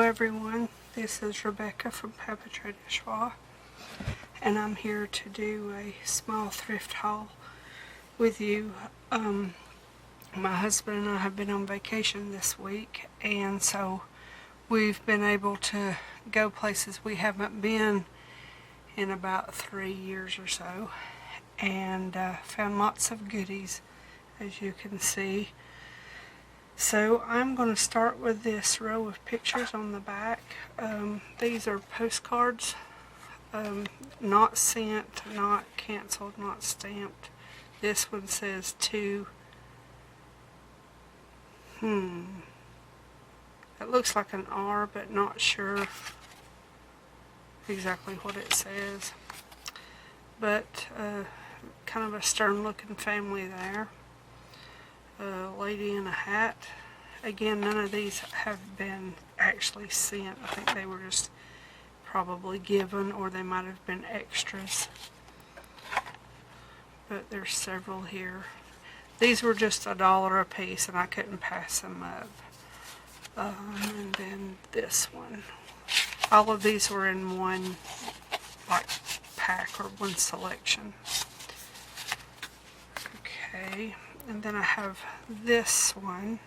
everyone, this is Rebecca from Papeterie de Choix, and I'm here to do a small thrift haul with you. My husband and I have been on vacation this week, and so we've been able to go places we haven't been in about 3 years or so, and found lots of goodies, as you can see. So I'm going to start with this row of pictures on the back. These are postcards, not sent, not canceled, not stamped. This one says to, it looks like an R, but not sure exactly what it says. But kind of a stern looking family there. A lady in a hat. Again, none of these have been actually sent. I think they were just probably given, or they might have been extras. But there's several here. These were just $1 a piece, and I couldn't pass them up. And then this one. All of these were in one pack or one selection. Okay. And then I have this one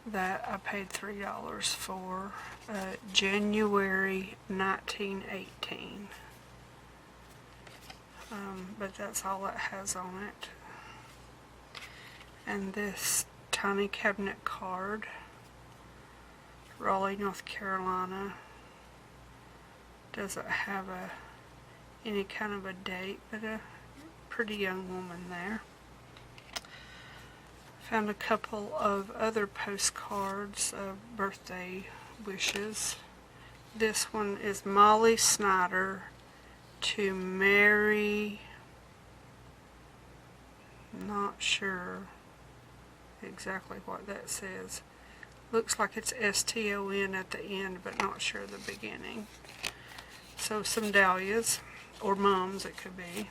that I paid $3 for, January 1918. But that's all it has on it. And this tiny cabinet card, Raleigh, North Carolina. Doesn't have any kind of a date, but a pretty young woman there. Found a couple of other postcards of birthday wishes. This one is Molly Snyder to Mary, not sure exactly what that says. Looks like it's S-T-O-N at the end, but not sure the beginning. So some dahlias, or mums it could be.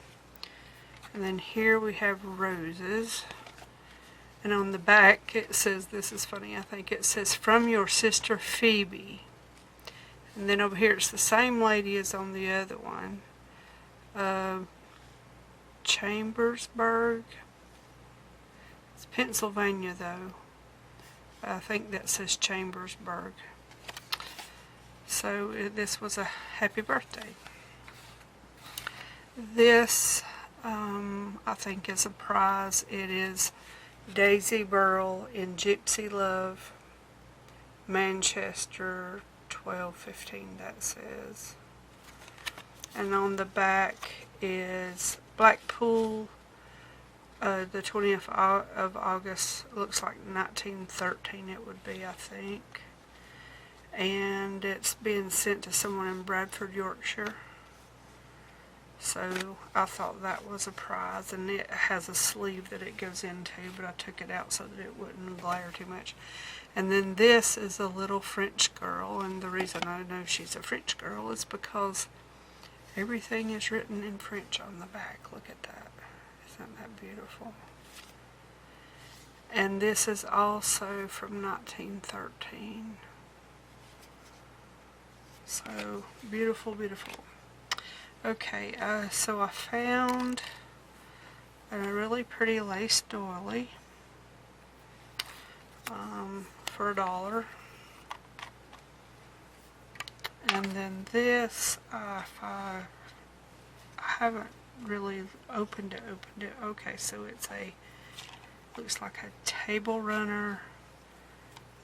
And then here we have roses. And on the back it says, this is funny, I think it says, from your sister Phoebe. And then over here it's the same lady as on the other one. Chambersburg. It's Pennsylvania though. I think that says Chambersburg. So this was a happy birthday. This I think is a prize. It is Daisy Burrell in Gypsy Love, Manchester 1215, that says. And on the back is Blackpool, the 20th of August, looks like 1913 it would be, I think. And it's being sent to someone in Bradford, Yorkshire. So I thought that was a prize, and it has a sleeve that it goes into, but I took it out so that it wouldn't glare too much. And then this is a little French girl, and the reason I know she's a French girl is because everything is written in French on the back. Look at that. Isn't that beautiful? And this is also from 1913. So beautiful, beautiful. Okay, so I found a really pretty lace doily for $1. And then this, I haven't really opened it. Okay, so looks like a table runner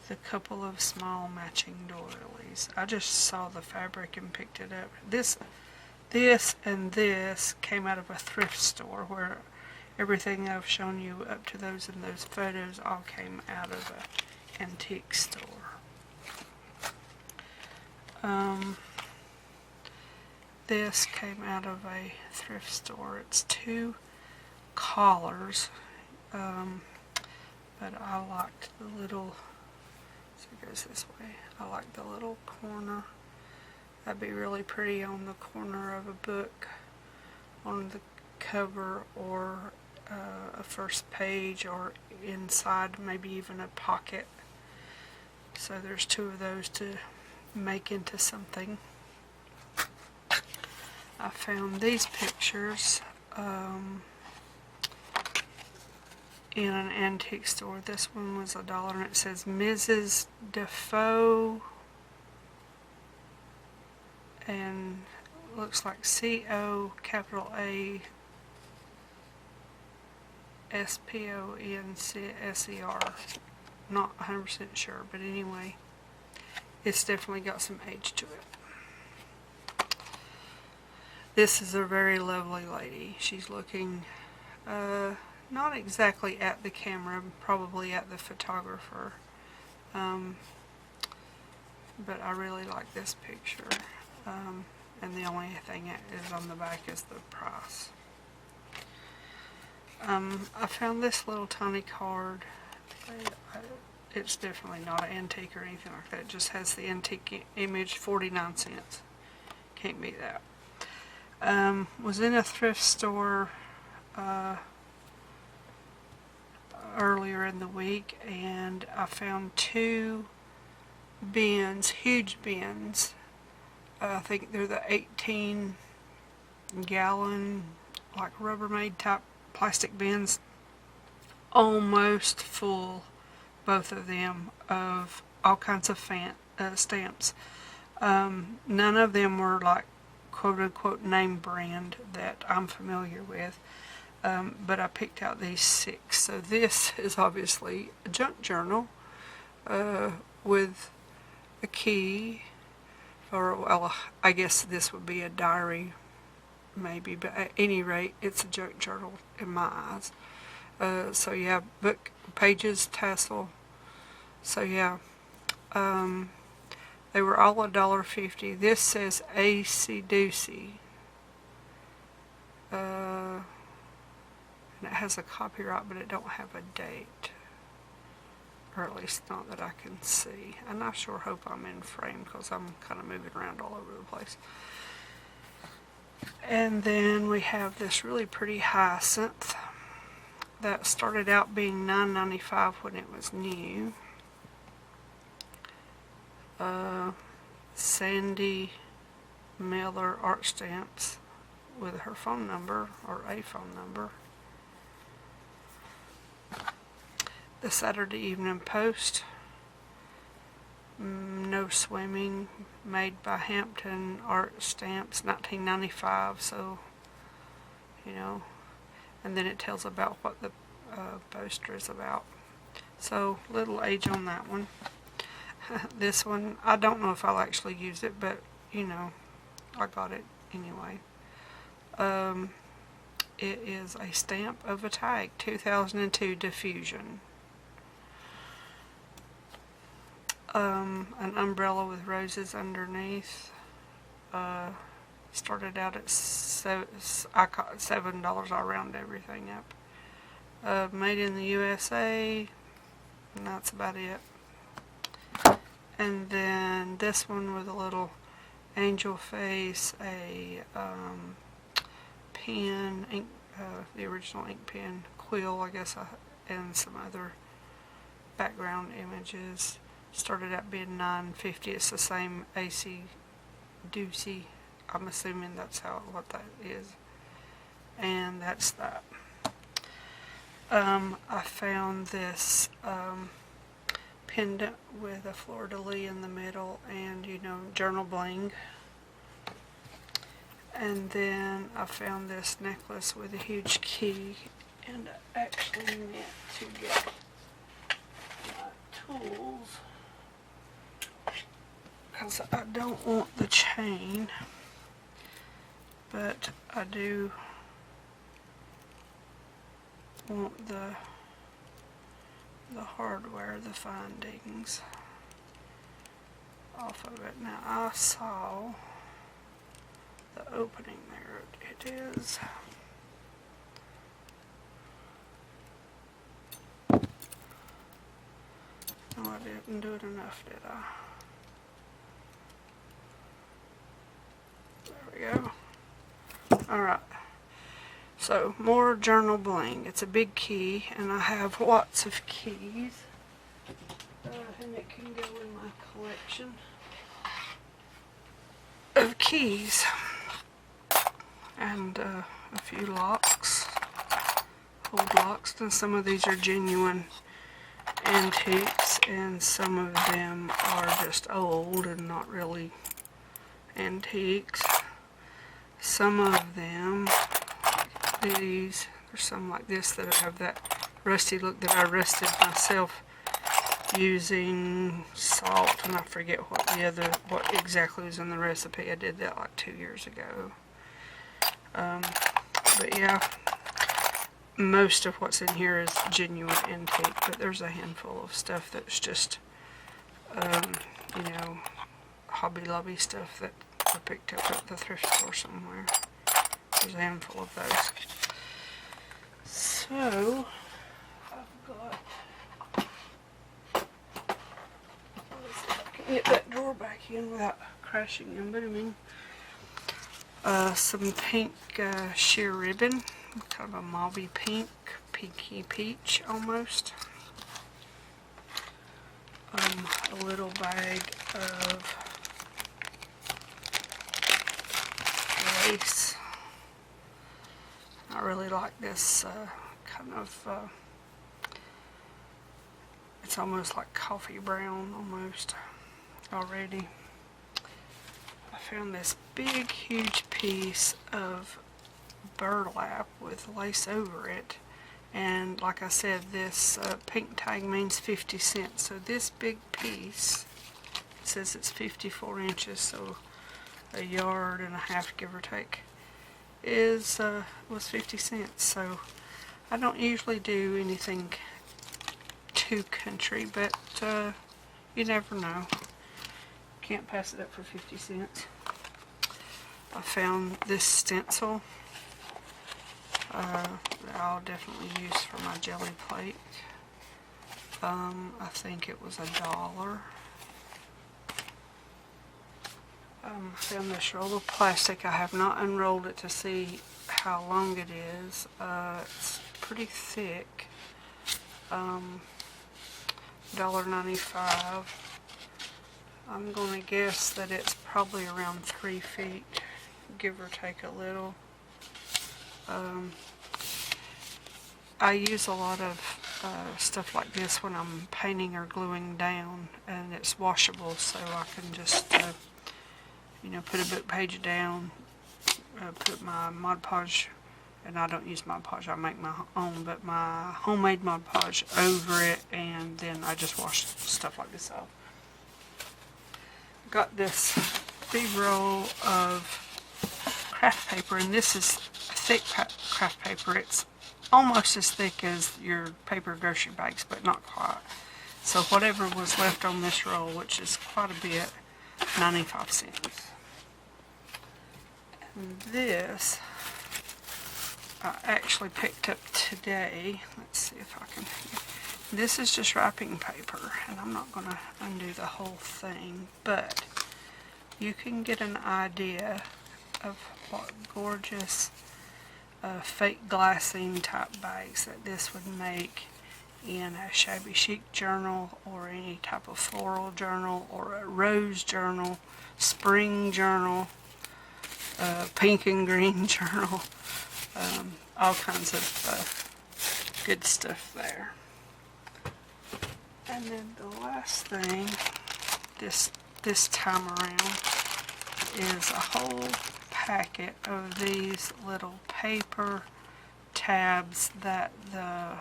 with a couple of small matching doilies. I just saw the fabric and picked it up. This and this came out of a thrift store, where everything I've shown you up to those in those photos all came out of an antique store. This came out of a thrift store. It's 2 collars, but I liked the little, so it goes this way, I like the little corner. That'd be really pretty on the corner of a book, on the cover, or a first page, or inside maybe even a pocket. So there's 2 of those to make into something. I found these pictures in an antique store. This one was $1 and it says Mrs. Defoe and looks like C-O capital A S-P-O-N-C-S-E-R. Not 100% sure, but anyway, it's definitely got some age to it. This is a very lovely lady. She's looking not exactly at the camera, probably at the photographer. But I really like this picture. And the only thing that is on the back is the price. I found this little tiny card. It's definitely not an antique or anything like that. It just has the antique image, 49 cents. Can't beat that. Was in a thrift store earlier in the week, and I found 2 bins, huge bins. I think they're the 18-gallon, like Rubbermaid type plastic bins, almost full, both of them, of all kinds of stamps. None of them were like quote-unquote name brand that I'm familiar with, but I picked out these 6. So this is obviously a junk journal with a key, or well, I guess this would be a diary maybe, but at any rate it's a junk journal in my eyes. So yeah, book pages, tassel. So yeah, they were all $1.50. This says AC Doocy. And it has a copyright, but it don't have a date. Or at least not that I can see. And I sure hope I'm in frame because I'm kind of moving around all over the place. And then we have this really pretty hyacinth that started out being $9.95 when it was new. Sandy Miller art stamps with her phone number, or a phone number. The Saturday Evening Post, No Swimming, made by Hampton Art Stamps, 1995, so, you know, and then it tells about what the poster is about. So, little age on that one. This one, I don't know if I'll actually use it, but, you know, I got it anyway. It is a stamp of a tag, 2002 Diffusion. An umbrella with roses underneath. Started out at $7. I round everything up. Made in the USA, and that's about it. And then this one with a little angel face, a pen, ink, the original ink pen, quill, I guess, and some other background images. Started out being $9.50. It's the same AC Doocy. I'm assuming that's what that is. And that's that. I found this pendant with a fleur-de-lis in the middle and, you know, journal bling. And then I found this necklace with a huge key, and I actually meant to get my tools because I don't want the chain, but I do want the hardware, the findings off of it. Now I saw the opening there. It is. No, I didn't do it enough, did I? There we go. Alright. So, more journal bling. It's a big key, and I have lots of keys. and it can go in my collection of keys and a few locks, old locks, and some of these are genuine antiques and some of them are just old and not really antiques. Some of them, these, there's some like this that have that rusty look that I rusted myself using salt, and I forget what exactly was in the recipe. I did that like 2 years ago. But yeah, most of what's in here is genuine antique, but there's a handful of stuff that's just, you know, Hobby Lobby stuff that I picked up at the thrift store somewhere. There's a handful of those. So, I've got, let's see if I can get that drawer back in without crashing in, but I mean, some pink sheer ribbon, kind of a mauvey pink, pinky peach almost. A little bag of lace. I really like this kind of, it's almost like coffee brown almost already. I found this big huge piece of burlap with lace over it, and like I said, this pink tag means 50 cents, so this big piece, it says it's 54 inches, so a yard and a half, give or take, was 50 cents. So I don't usually do anything too country, but you never know. Can't pass it up for 50 cents. I found this stencil that I'll definitely use for my jelly plate. I think it was $1. I found this roll of plastic. I have not unrolled it to see how long it is. It's pretty thick. $1.95. I'm going to guess that it's probably around 3 feet, give or take a little. I use a lot of stuff like this when I'm painting or gluing down, and it's washable, so I can just you know, put a book page down, put my Mod Podge, and I don't use Mod Podge, I make my own, but my homemade Mod Podge over it, and then I just wash stuff like this off. Got this big roll of craft paper, and this is thick craft paper. It's almost as thick as your paper grocery bags, but not quite. So whatever was left on this roll, which is quite a bit, 95 cents. And this I actually picked up today. Let's see if I can. This is just wrapping paper, and I'm not going to undo the whole thing, but you can get an idea of what gorgeous fake glassine type bags that this would make in a shabby chic journal, or any type of floral journal, or a rose journal, spring journal, pink and green journal, all kinds of good stuff there. And then the last thing this time around is a whole packet of these little paper tabs that the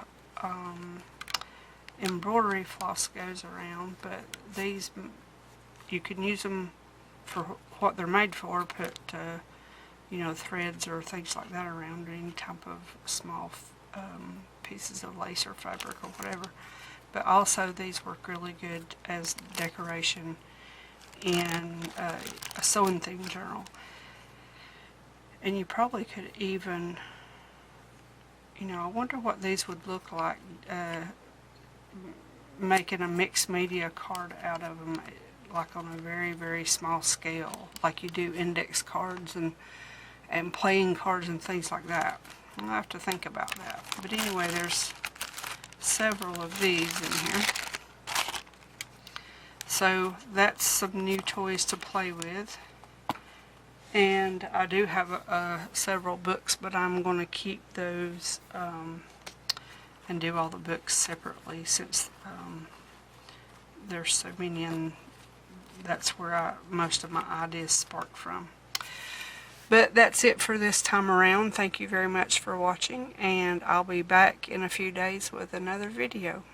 embroidery floss goes around, but these, you can use them for what they're made for. Put you know, threads or things like that around, or any type of small pieces of lace or fabric or whatever. But also these work really good as decoration in a sewing theme journal. And you probably could even, you know, I wonder what these would look like making a mixed media card out of them, like on a very, very small scale, like you do index cards and playing cards and things like that. I'll have to think about that. But anyway, there's several of these in here. So that's some new toys to play with. And I do have several books, but I'm going to keep those and do all the books separately, since there's so many, and that's where most of my ideas spark from. But that's it for this time around. Thank you very much for watching, and I'll be back in a few days with another video.